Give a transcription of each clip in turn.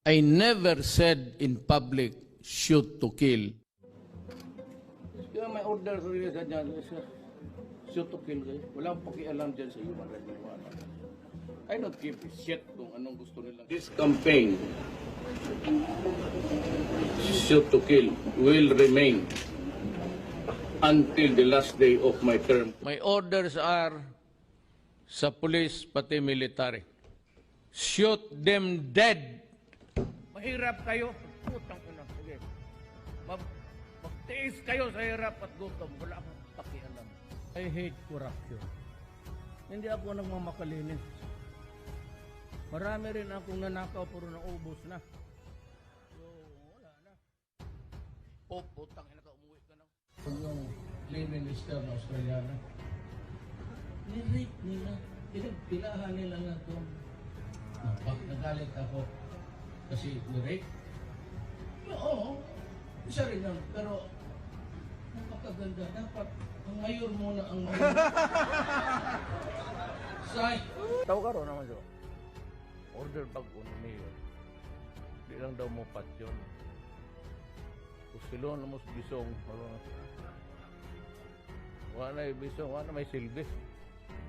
I never said in public, shoot to kill. Kaya may order sa dyan, shoot to kill kayo. Wala akong pakialam dyan sa human rights. I don't give a shit kung anong gusto nila. This campaign, shoot to kill, will remain until the last day of my term. My orders are sa police pati military. Shoot them dead. Mahirap kayo. Putang ina. Sige. Magtiis kayo sa hirap at gutom. Wala akong pakialam. I hate corruption. Hindi ako nagmamakalinis. Marami rin akong nanakaw puro naubos na. So, wala na. Putang ina ka, umuwi ka na. Yung Prime Minister ng Australia, ni-rape nila. Pinahan nila nga ito. Nagalit ako kasi ni-rape. Oo, isa rin yan. Pero, napakaganda. Dapat, ang mayor muna ang mayor. Tao ka ro naman siya. Order bago ni mayor. Di lang daw mo patyon. Kung silo na mo bisong. Wala na yung bisong, wala na may silbi.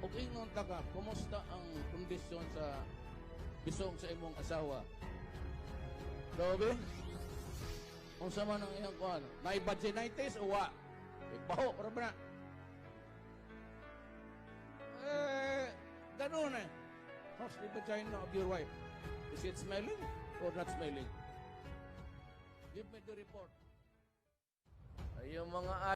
Okay nung taka, kumusta ang kondisyon sa bisong sa imong asawa? Dobe? Kung sama ng iyang kuhan, may vaginitis o wa? Baho, para ba na? Ganun eh. How's the vagina of your wife? Is it smelling or not smelling? Give me the report. Ay, yung mga